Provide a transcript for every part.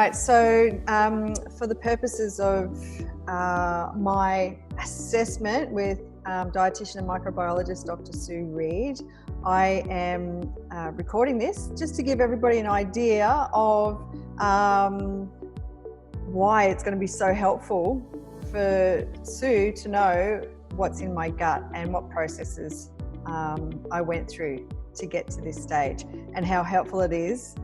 right, so for the purposes of my assessment with Dietitian and Microbiologist Dr. Sue Reed, I am recording this just to give everybody an idea of why it's going to be so helpful for Sue to know what's in my gut and what processes I went through to get to this stage, and how helpful it is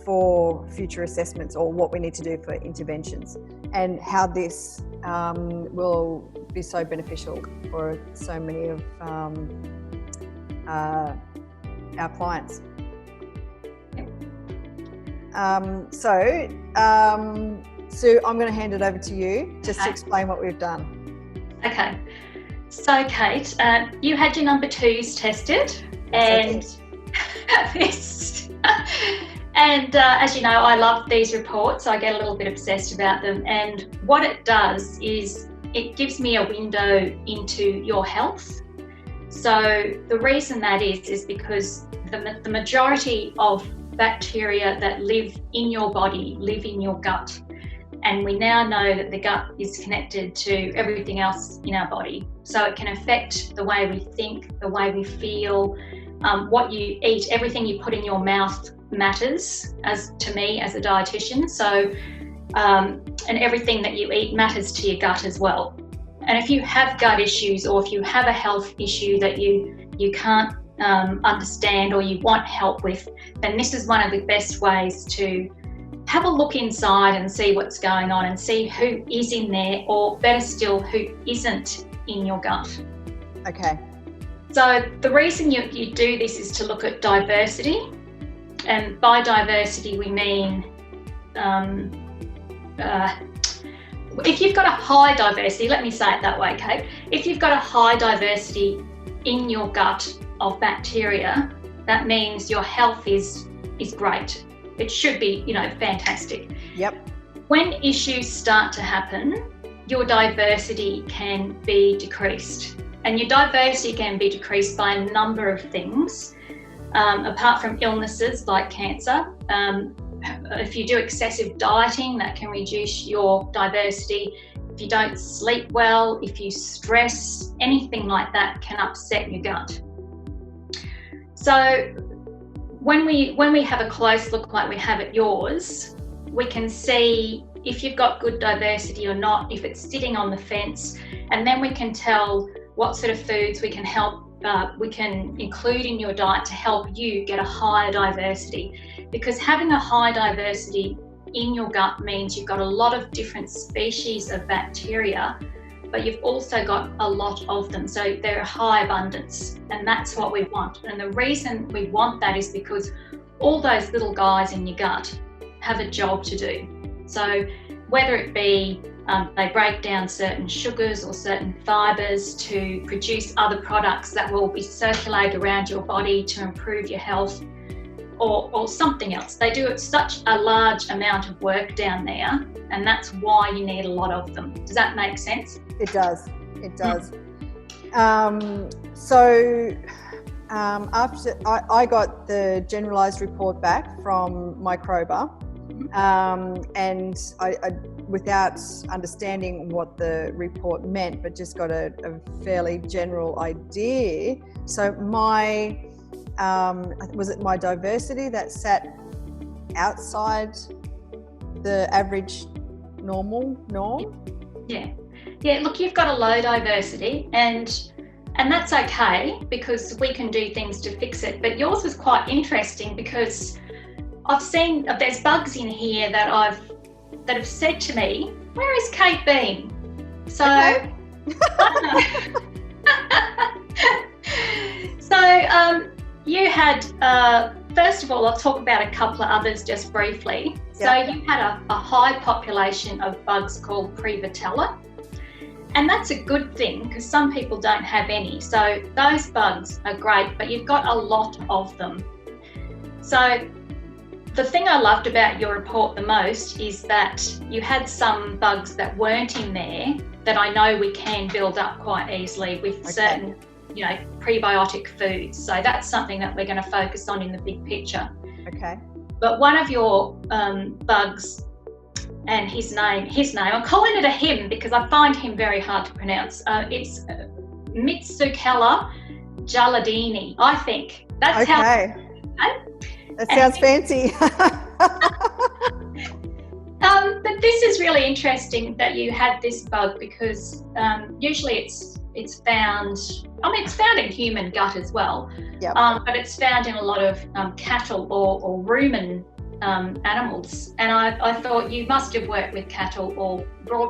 for future assessments, or what we need to do for interventions, and how this will be so beneficial for so many of our clients. Sue, I'm going to hand it over to you just to explain what we've done. Okay. So, Kate, you had your number 2s tested, and as you know, I love these reports. I get a little bit obsessed about them, and what it does is it gives me a window into your health. So the reason that is because the majority of bacteria that live in your body live in your gut. And we now know that the gut is connected to everything else in our body. So it can affect the way we think, the way we feel, what you eat. Everything you put in your mouth matters, as to me as a dietitian. So, and everything that you eat matters to your gut as well. And if you have gut issues, or if you have a health issue that you can't understand or you want help with, then this is one of the best ways to have a look inside and see what's going on, and see who is in there, or better still, who isn't in your gut. Okay. So the reason you do this is to look at diversity, and by diversity we mean if you've got a high diversity, let me say it that way, Kate, if you've got a high diversity in your gut of bacteria, that means your health is great. It should be, fantastic. Yep. When issues start to happen, your diversity can be decreased. And your diversity can be decreased by a number of things, apart from illnesses like cancer. If you do excessive dieting, that can reduce your diversity. If you don't sleep well, if you stress, anything like that can upset your gut. So when we have a close look like we have at yours, we can see if you've got good diversity or not, if it's sitting on the fence, and then we can tell what sort of foods we can include in your diet to help you get a higher diversity. Because having a high diversity in your gut means you've got a lot of different species of bacteria, but you've also got a lot of them. So they're a high abundance, and that's what we want. And the reason we want that is because all those little guys in your gut have a job to do. So whether it be they break down certain sugars or certain fibres to produce other products that will be circulated around your body to improve your health, or something else. They do such a large amount of work down there, and that's why you need a lot of them. Does that make sense? It does. It does. After I got the generalised report back from Microba, and I without understanding what the report meant, but just got a fairly general idea. So my was it my diversity that sat outside the average norm? Yeah, look, you've got a low diversity, and that's okay, because we can do things to fix it. But yours was quite interesting, because I've seen there's bugs in here that have said to me, "Where is Kate been?" So okay. I don't know. So you had first of all, I'll talk about a couple of others just briefly. Yep. So you had a high population of bugs called Prevotella. And that's a good thing, because some people don't have any. So those bugs are great, but you've got a lot of them. So the thing I loved about your report the most is that you had some bugs that weren't in there that I know we can build up quite easily with certain, prebiotic foods. So that's something that we're going to focus on in the big picture. Okay. But one of your bugs, and his name, I'm calling it a him because I find him very hard to pronounce. It's Mitsukella Giardini, I think. That's okay. That sounds fancy. But this is really interesting that you had this bug because usually it's found, it's found in human gut as well, yep. But it's found in a lot of cattle or rumen animals. And I thought you must have worked with cattle or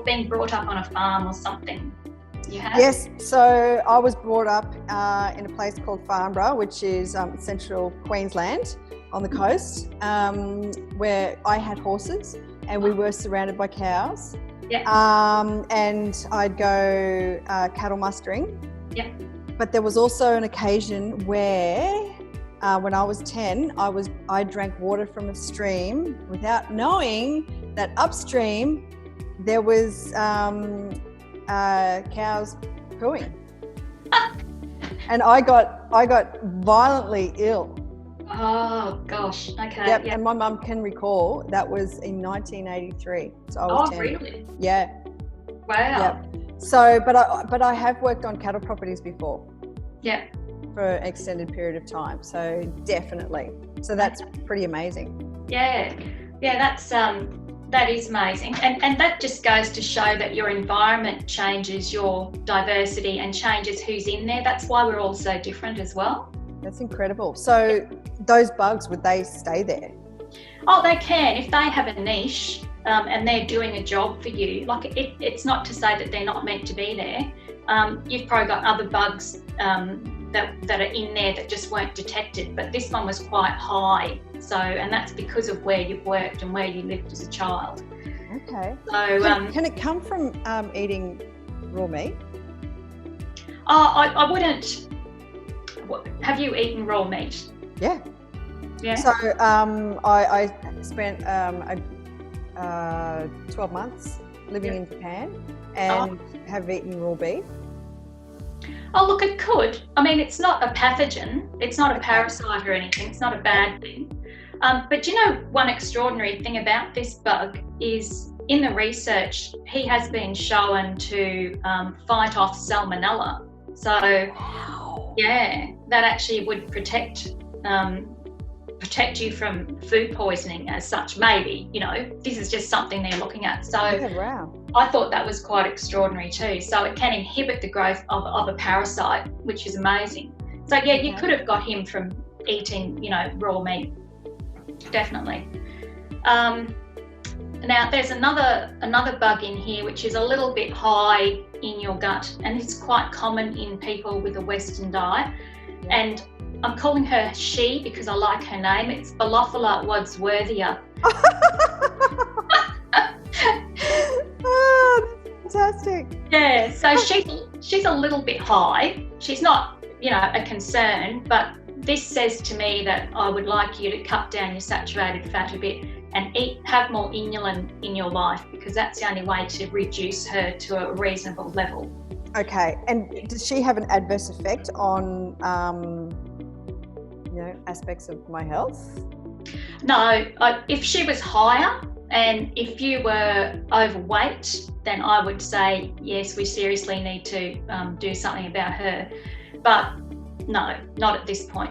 been brought up on a farm or something. You have? Yes, so I was brought up in a place called Farnborough, which is central Queensland on the coast, where I had horses and we were surrounded by cows. Yeah. And I'd go cattle mustering. Yeah. But there was also an occasion where when I was 10, I drank water from a stream without knowing that upstream there was cows pooing. And I got violently ill. Oh gosh, okay. Yep. And my mum can recall that was in 1983. So I was 10. Really? Yeah. Wow. Yep. So, but I have worked on cattle properties before. Yeah. For an extended period of time. So definitely. So that's pretty amazing. Yeah. Yeah, that is amazing. And that just goes to show that your environment changes your diversity and changes who's in there. That's why we're all so different as well. That's incredible. So those bugs, would they stay there? Oh, they can. If they have a niche and they're doing a job for you, like it's not to say that they're not meant to be there. You've probably got other bugs that are in there that just weren't detected, but this one was quite high. So, and that's because of where you've worked and where you lived as a child. Okay. So, can it come from eating raw meat? I wouldn't. Have you eaten raw meat? Yeah. Yeah. So I spent 12 months living in Japan and have eaten raw beef. Oh, look, it could. I mean, it's not a pathogen. It's not a parasite or anything. It's not a bad thing. But you know, one extraordinary thing about this bug is in the research, he has been shown to fight off salmonella. So, yeah, that actually would protect you from food poisoning as such, maybe. You know, this is just something they're looking at. So I thought that was quite extraordinary too. So it can inhibit the growth of a parasite, which is amazing. So yeah, you could have got him from eating, you know, raw meat, definitely. Now there's another bug in here which is a little bit high in your gut, and it's quite common in people with a Western diet. And I'm calling her she because I like her name. It's Bolophila wadsworthia. Oh, that's fantastic. Yeah, so she's a little bit high. She's not, you know, a concern, but this says to me that I would like you to cut down your saturated fat a bit and have more inulin in your life, because that's the only way to reduce her to a reasonable level. Okay, and does she have an adverse effect on aspects of my health? No, if she was higher and if you were overweight, then I would say yes, we seriously need to do something about her. But no, not at this point.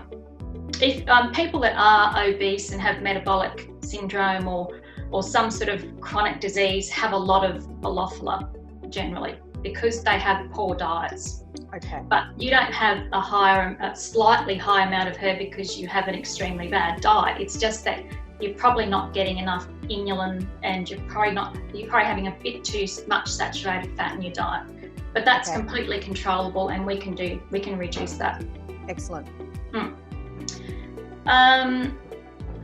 If people that are obese and have metabolic syndrome or some sort of chronic disease have a lot of Bolophila generally, because they have poor diets. Okay. But you don't have a slightly high amount of her because you have an extremely bad diet. It's just that you're probably not getting enough inulin, and you're probably having a bit too much saturated fat in your diet. But that's completely controllable, and we can reduce that. Excellent.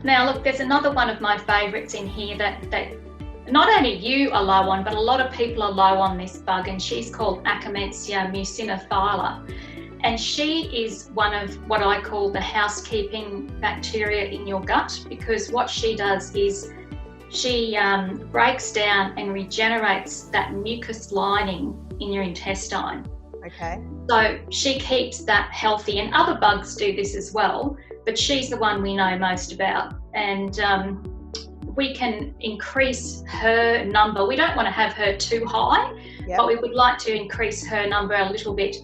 Now look, there's another one of my favourites in here that not only you are low on, but a lot of people are low on this bug, and she's called Akkermansia muciniphila. And she is one of what I call the housekeeping bacteria in your gut, because what she does is she breaks down and regenerates that mucus lining in your intestine. Okay. So she keeps that healthy, and other bugs do this as well, but she's the one we know most about. and we can increase her number. We don't want to have her too high, but we would like to increase her number a little bit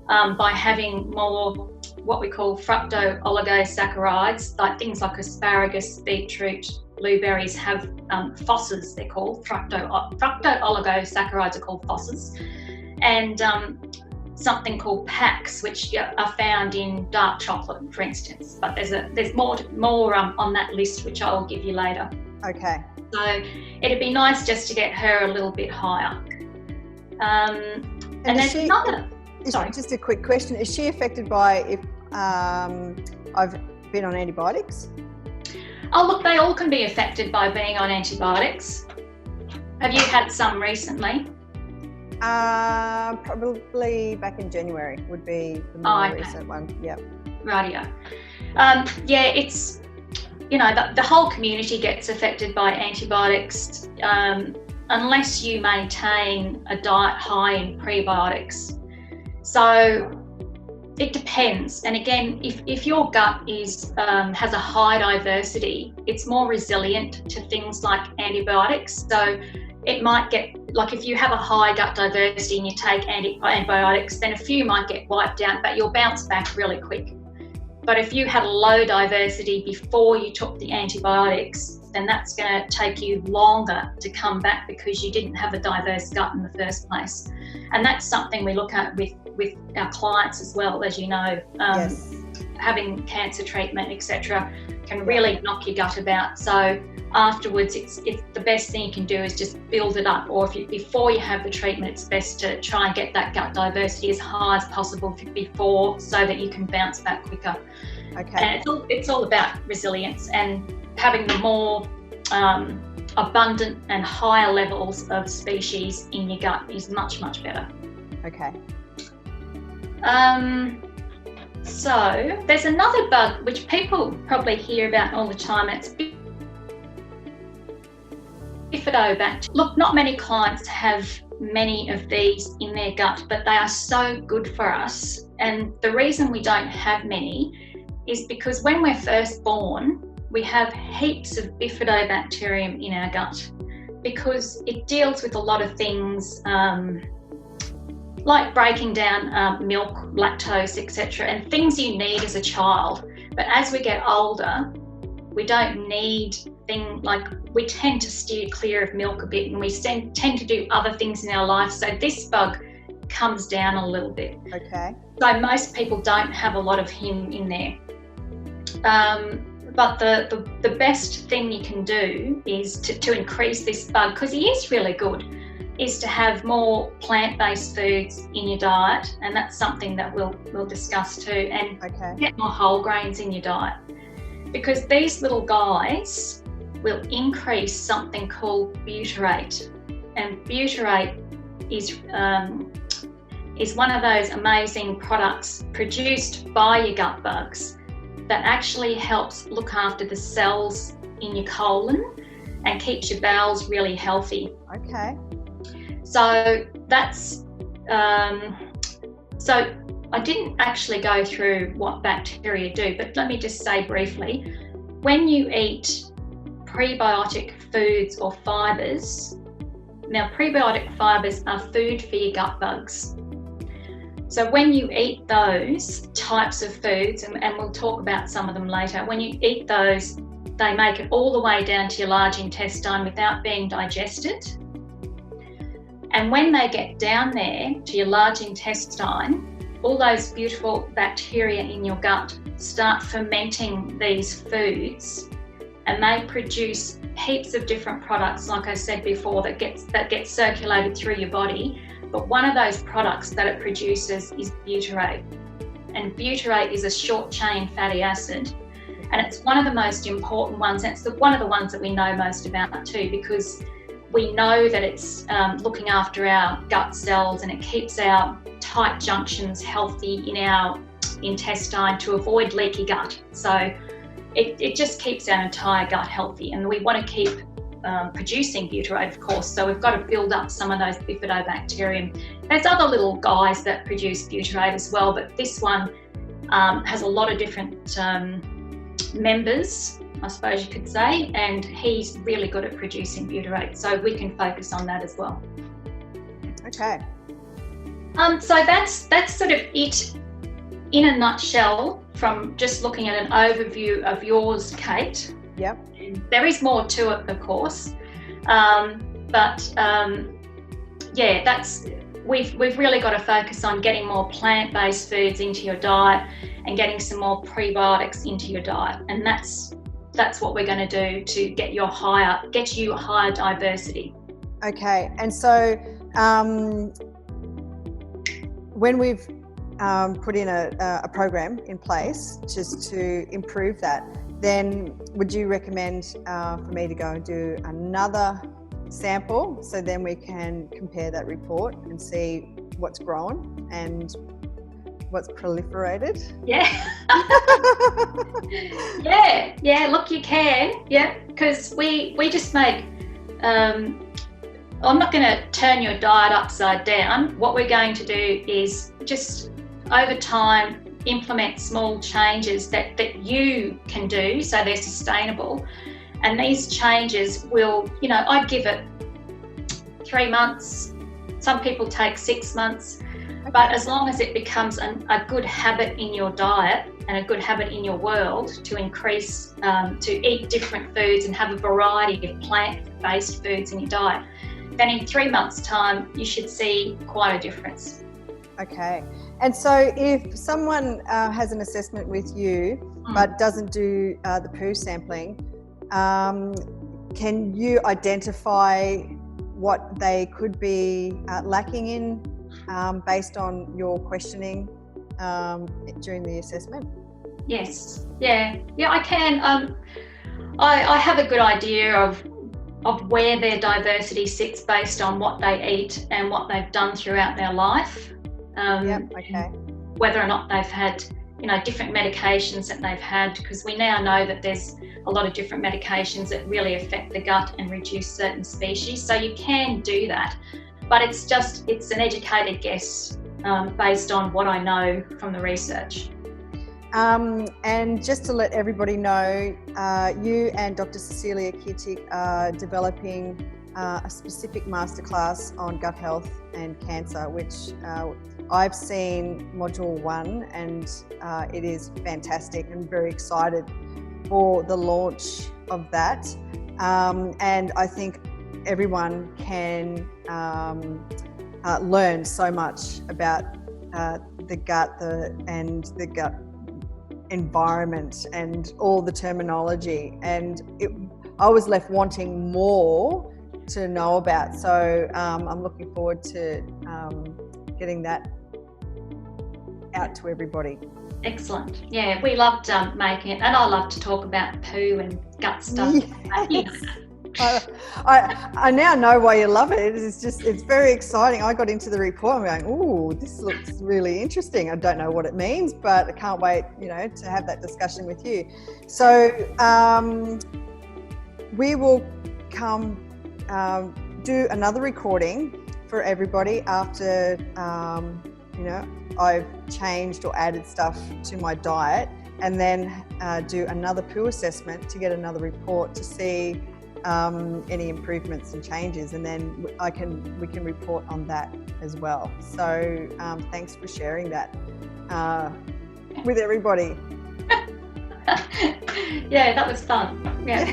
by having more what we call fructo-oligosaccharides, like things like asparagus, beetroot, blueberries have FOSSs, they're called. Fructo-oligosaccharides are called FOSSs. And something called PACs, which are found in dark chocolate, for instance. But there's more on that list, which I'll give you later. Okay. So it'd be nice just to get her a little bit higher. And there's another... Sorry. Just a quick question. Is she affected by if I've been on antibiotics? Oh, look, they all can be affected by being on antibiotics. Have you had some recently? Probably back in January would be the more recent one. Yep. Rightio. It's, the whole community gets affected by antibiotics unless you maintain a diet high in prebiotics. So it depends. And again, if your gut has a high diversity, it's more resilient to things like antibiotics. So it might get, like if you have a high gut diversity and you take antibiotics, then a few might get wiped out, but you'll bounce back really quick. But if you had a low diversity before you took the antibiotics, then that's going to take you longer to come back because you didn't have a diverse gut in the first place. And that's something we look at with our clients as well, as you know. Having cancer treatment, etc., can really knock your gut about. So afterwards, it's the best thing you can do is just build it up. Or before you have the treatment, it's best to try and get that gut diversity as high as possible before, so that you can bounce back quicker. Okay. And it's all about resilience, and having the more abundant and higher levels of species in your gut is much, much better. Okay. So there's another bug which people probably hear about all the time, and it's Bifidobacter. Look, not many clients have many of these in their gut, but they are so good for us. And the reason we don't have many is because when we're first born, we have heaps of bifidobacterium in our gut, because it deals with a lot of things like breaking down milk, lactose, etc., and things you need as a child. But as we get older, we don't need things like, we tend to steer clear of milk a bit, and we tend to do other things in our life. So this bug comes down a little bit. Okay. So most people don't have a lot of him in there. But the best thing you can do is to increase this bug, because he is really good, is to have more plant-based foods in your diet, and that's something that we'll discuss too, and get more whole grains in your diet, because these little guys will increase something called butyrate, and butyrate is one of those amazing products produced by your gut bugs that actually helps look after the cells in your colon and keeps your bowels really healthy. Okay. So that's, so I didn't actually go through what bacteria do, but let me just say briefly, when you eat prebiotic foods or fibres, now prebiotic fibres are food for your gut bugs. So when you eat those types of foods, and we'll talk about some of them later, when you eat those, they make it all the way down to your large intestine without being digested. And when they get down there to your large intestine, all those beautiful bacteria in your gut start fermenting these foods, and they produce heaps of different products, like I said before, that gets circulated through your body. But one of those products that it produces is butyrate. And butyrate is a short-chain fatty acid, and it's one of the most important ones. And it's one of the ones that we know most about too, because we know that it's looking after our gut cells, and it keeps our tight junctions healthy in our intestine to avoid leaky gut. So it just keeps our entire gut healthy, and we want to keep producing butyrate, of course. So we've got to build up some of those bifidobacterium. There's other little guys that produce butyrate as well, but this one has a lot of different members I suppose you could say, and he's really good at producing butyrate, so we can focus on that as well. Okay. So that's sort of it in a nutshell from just looking at an overview of yours, Kate. Yep. There is more to it, of course, yeah, that's we've really got to focus on getting more plant-based foods into your diet and getting some more prebiotics into your diet, and that's what we're going to do to get you higher diversity. Okay, and so when we've put in a program in place just to improve that, then would you recommend for me to go and do another sample so then we can compare that report and see what's grown and what's proliferated? Yeah. yeah, look, you can, yeah, because we just make, I'm not going to turn your diet upside down. What we're going to do is just over time implement small changes that you can do so they're sustainable. And these changes will, I'd give it 3 months. Some people take 6 months. Okay. But as long as it becomes a good habit in your diet and a good habit in your world to increase, to eat different foods and have a variety of plant-based foods in your diet, then in 3 months' time, you should see quite a difference. Okay. And so if someone has an assessment with you but doesn't do the poo sampling, can you identify what they could be lacking in based on your questioning during the assessment? Yes. Yeah, I can. I have a good idea of where their diversity sits based on what they eat and what they've done throughout their life. Okay. Whether or not they've had, different medications that they've had, because we now know that there's a lot of different medications that really affect the gut and reduce certain species. So you can do that, but it's an educated guess based on what I know from the research. And just to let everybody know, you and Dr. Cecilia Kittig are developing a specific masterclass on gut health and cancer, which I've seen module 1, and it is fantastic. I'm very excited for the launch of that. And I think everyone can learn so much about the gut and the gut environment and all the terminology. And I was left wanting more to know about. So I'm looking forward to getting that out to everybody. Excellent. Yeah, we loved making it, and I love to talk about poo and gut stuff. Yes. I now know why you love it. It's very exciting. I got into the report and going, ooh, this looks really interesting. I don't know what it means, but I can't wait, to have that discussion with you. So we will come do another recording for everybody after, I've changed or added stuff to my diet, and then do another poo assessment to get another report to see any improvements and changes, and then we can report on that as well. So thanks for sharing that with everybody. Yeah, that was fun. Yeah.